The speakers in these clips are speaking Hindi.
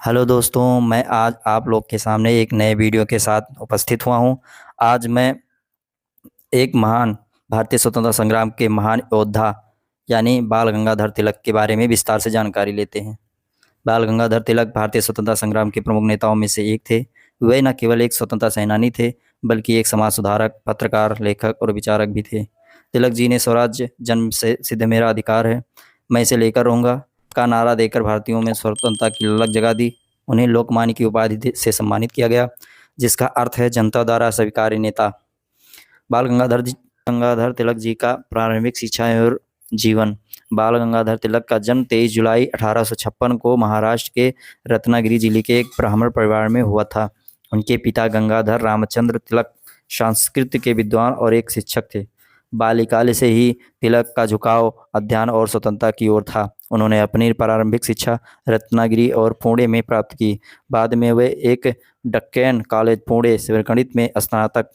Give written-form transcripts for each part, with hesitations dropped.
हेलो दोस्तों, मैं आज आप लोग के सामने एक नए वीडियो के साथ उपस्थित हुआ हूँ। आज मैं एक महान भारतीय स्वतंत्रता संग्राम के महान योद्धा यानी बाल गंगाधर तिलक के बारे में विस्तार से जानकारी लेते हैं। बाल गंगाधर तिलक भारतीय स्वतंत्रता संग्राम के प्रमुख नेताओं में से एक थे। वे न केवल एक स्वतंत्रता सेनानी थे, बल्कि एक समाज सुधारक, पत्रकार, लेखक और विचारक भी थे। तिलक जी ने स्वराज्य जन्म से सिद्ध मेरा अधिकार है, मैं इसे लेकर रहूँगा का नारा देकर भारतीयों में स्वतंत्रता की ललक जगा दी। उन्हें लोकमान्य की उपाधि से सम्मानित किया गया, जिसका अर्थ है जनता द्वारा स्वीकार्य नेता। बाल गंगाधर तिलक जी का प्रारंभिक शिक्षा और जीवन। बाल गंगाधर तिलक का जन्म 23 जुलाई 1856 को महाराष्ट्र के रत्नागिरी जिले के एक ब्राह्मण परिवार में हुआ था। उनके पिता गंगाधर रामचंद्र तिलक संस्कृत के विद्वान और एक शिक्षक थे। बाल्यकाल से ही तिलक का झुकाव अध्ययन और स्वतंत्रता की ओर था। उन्होंने अपनी प्रारंभिक शिक्षा रत्नागिरी और पुणे में प्राप्त की। बाद में वे एक डक्कन कॉलेज पुणे से गणित में स्नातक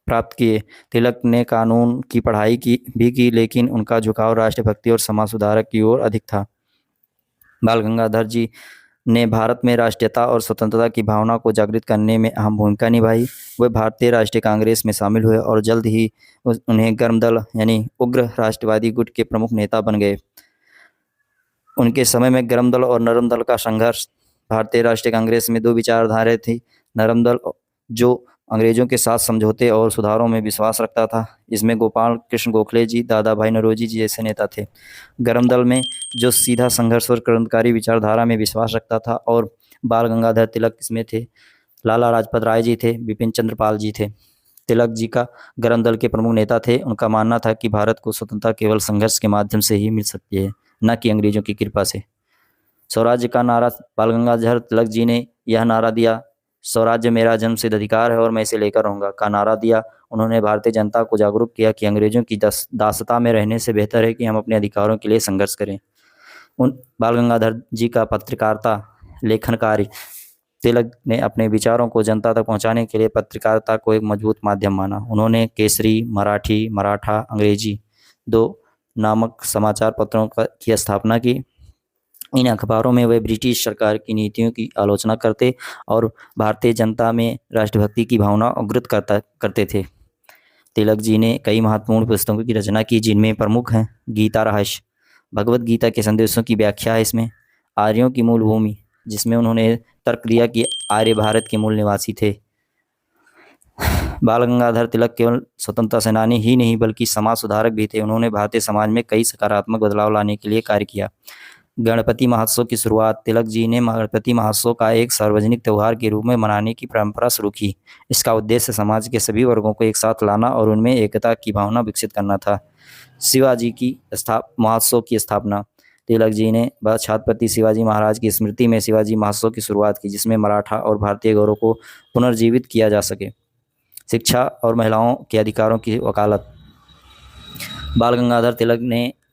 प्राप्त किए। तिलक ने कानून की पढ़ाई की, लेकिन उनका झुकाव राष्ट्रभक्ति और समाज सुधारक की ओर अधिक था। बाल गंगाधर जी ने भारत में राष्ट्रीयता और स्वतंत्रता की भावना को जागृत करने में अहम भूमिका निभाई। वे भारतीय राष्ट्रीय कांग्रेस में शामिल हुए और जल्द ही उन्हें गर्म दल यानी उग्र राष्ट्रवादी गुट के प्रमुख नेता बन गए। उनके समय में गर्म दल और नरम दल का संघर्ष। भारतीय राष्ट्रीय कांग्रेस में दो विचारधाराएं थी। नरम दल जो अंग्रेजों के साथ समझौते और सुधारों में विश्वास रखता था, इसमें गोपाल कृष्ण गोखले जी, दादा भाई नौरोजी जी जैसे नेता थे। गर्म दल में जो सीधा संघर्ष और क्रांतिकारी विचारधारा में विश्वास रखता था, और बाल गंगाधर तिलक इसमें थे। लाला लाजपत राय जी थे, बिपिन चंद्र पाल जी थे। तिलक जी का गर्म दल के प्रमुख नेता थे। उनका मानना था कि भारत को स्वतंत्रता केवल संघर्ष के माध्यम से ही मिल सकती है, न कि अंग्रेजों की कृपा से। स्वराज्य का नारा बाल गंगाधर तिलक जी ने यह नारा दिया, स्वराज्य मेरा जन्मसिद्ध अधिकार है और मैं इसे लेकर रहूंगा का नारा दिया। उन्होंने भारतीय जनता को जागरूक किया कि अंग्रेजों की दासता में रहने से बेहतर है कि हम अपने अधिकारों के लिए संघर्ष करें। उन बाल गंगाधर जी का पत्रकारिता लेखन कार्य। तिलक ने अपने विचारों को जनता तक पहुंचाने के लिए पत्रकारिता को एक मजबूत माध्यम माना। उन्होंने केसरी, मराठी, मराठा, अंग्रेजी दो नामक समाचार पत्रों की स्थापना की। इन अखबारों में वे ब्रिटिश सरकार की नीतियों की आलोचना करते और भारतीय जनता में राष्ट्रभक्ति की भावना उग्रत करते थे। तिलक जी ने कई महत्वपूर्ण पुस्तकों की रचना की, जिनमें प्रमुख हैं गीता रहस्य, भगवत गीता के संदेशों की व्याख्या है इसमें, आर्यों की मूल भूमि, जिसमें उन्होंने तर्क दिया कि आर्य भारत के मूल निवासी थे। बाल गंगाधर तिलक केवल स्वतंत्रता सेनानी ही नहीं, बल्कि समाज सुधारक भी थे। उन्होंने भारतीय समाज में कई सकारात्मक बदलाव लाने के लिए कार्य किया। गणपति महोत्सव की शुरुआत। तिलक जी ने गणपति महोत्सव का एक सार्वजनिक त्यौहार के रूप में मनाने की परंपरा शुरू की। इसका उद्देश्य समाज के सभी वर्गों को एक साथ लाना और उनमें एकता की भावना विकसित करना था। शिवाजी की महोत्सव की स्थापना। तिलक जी ने छत्रपति शिवाजी महाराज की स्मृति में शिवाजी महोत्सव की शुरुआत की, जिसमें मराठा और भारतीय गौरव को पुनर्जीवित किया जा सके। शिक्षा और महिलाओं के अधिकारों की वकालत। बाल गंगाधर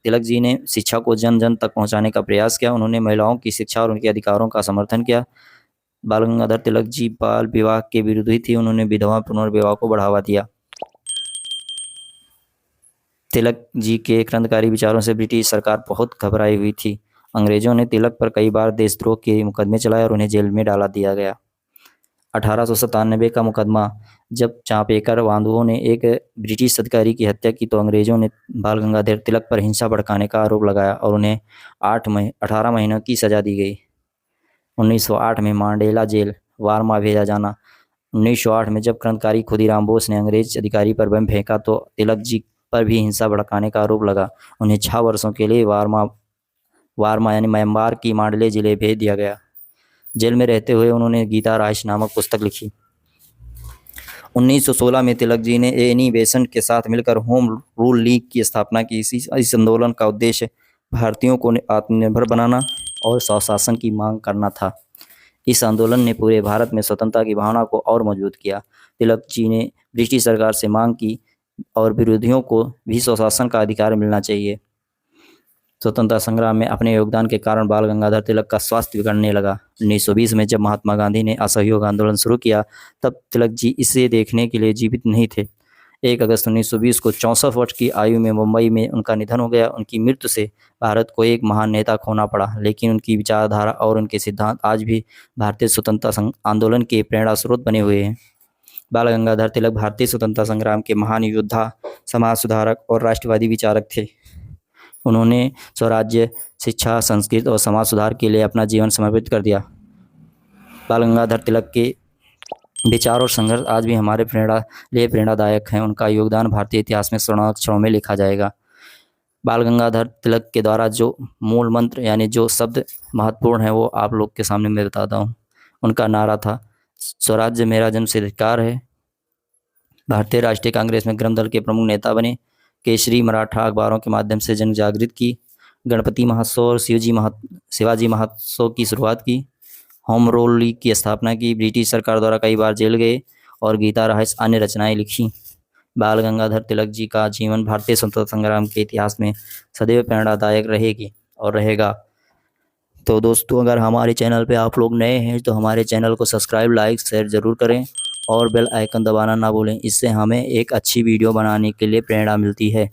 तिलक जी ने शिक्षा को जन जन तक पहुंचाने का प्रयास किया। उन्होंने महिलाओं की शिक्षा और उनके अधिकारों का समर्थन किया। बाल गंगाधर तिलक जी बाल विवाह के विरोधी थी। उन्होंने विधवा पुनर्विवाह को बढ़ावा दिया। तिलक जी के क्रांतिकारी विचारों से ब्रिटिश सरकार बहुत घबराई हुई थी। अंग्रेजों ने तिलक पर कई बार देशद्रोह के मुकदमे चलाए और उन्हें जेल में डाला दिया गया। 1897 का मुकदमा। जब चांपेकर वांधुओं ने एक ब्रिटिश अधिकारी की हत्या की, तो अंग्रेजों ने बाल गंगाधर तिलक पर हिंसा भड़काने का आरोप लगाया और उन्हें 18 महीनों की सजा दी गई। 1908 में मांडेला जेल, वारमा भेजा जाना। 1908 में जब क्रांतिकारी खुदीराम बोस ने अंग्रेज अधिकारी पर बम फेंका, तो तिलक जी पर भी हिंसा भड़काने का आरोप लगा। उन्हें 6 वर्षों के लिए वारमा यानी म्यांमार की मांडले जिले भेज दिया गया। जेल में रहते हुए उन्होंने गीता रहस्य नामक पुस्तक लिखी। 1916 में तिलक जी ने एनी बेसेंट के साथ मिलकर होम रूल लीग की स्थापना की। इस आंदोलन का उद्देश्य भारतीयों को आत्मनिर्भर बनाना और स्वशासन की मांग करना था। इस आंदोलन ने पूरे भारत में स्वतंत्रता की भावना को और मजबूत किया। तिलक जी ने ब्रिटिश सरकार से मांग की और विरोधियों को भी स्वशासन का अधिकार मिलना चाहिए। स्वतंत्रता संग्राम में अपने योगदान के कारण बाल गंगाधर तिलक का स्वास्थ्य बिगड़ने लगा। 1920 में जब महात्मा गांधी ने असहयोग आंदोलन शुरू किया, तब तिलक जी इसे देखने के लिए जीवित नहीं थे। 1 अगस्त 1920 को 64 वर्ष की आयु में मुंबई में उनका निधन हो गया। उनकी मृत्यु से भारत को एक महान नेता खोना पड़ा, लेकिन उनकी विचारधारा और उनके सिद्धांत आज भी भारतीय स्वतंत्रता आंदोलन के प्रेरणा स्रोत बने हुए हैं। बाल गंगाधर तिलक भारतीय स्वतंत्रता संग्राम के महान योद्धा, समाज सुधारक और राष्ट्रवादी विचारक थे। उन्होंने स्वराज्य, शिक्षा, संस्कृत और समाज सुधार के लिए अपना जीवन समर्पित कर दिया। बाल गंगाधर तिलक के विचार और संघर्ष आज भी हमारे प्रेरणादायक हैं। उनका योगदान भारतीय इतिहास में स्वर्णाक्षरों में लिखा जाएगा। बाल गंगाधर तिलक के द्वारा जो मूल मंत्र यानी जो शब्द महत्वपूर्ण है वो आप लोग के सामने मैं बताता हूँ। उनका नारा था, स्वराज्य मेरा जन्मसिद्ध है। भारतीय राष्ट्रीय कांग्रेस में ग्रम दल के प्रमुख नेता बने। केसरी मराठा अखबारों के माध्यम से जन जागृत की। गणपति महोत्सव और शिवाजी महोत्सव की शुरुआत की। होम रूल लीग की स्थापना की। ब्रिटिश सरकार द्वारा कई बार जेल गए और गीता रहस्य अन्य रचनाएं लिखी। बाल गंगाधर तिलक जी का जीवन भारतीय स्वतंत्रता संग्राम के इतिहास में सदैव प्रेरणादायक रहेगी और रहेगा। तो दोस्तों, अगर हमारे चैनल पे आप लोग नए हैं तो हमारे चैनल को सब्सक्राइब, लाइक, शेयर ज़रूर करें और बेल आइकन दबाना ना भूलें। इससे हमें एक अच्छी वीडियो बनाने के लिए प्रेरणा मिलती है।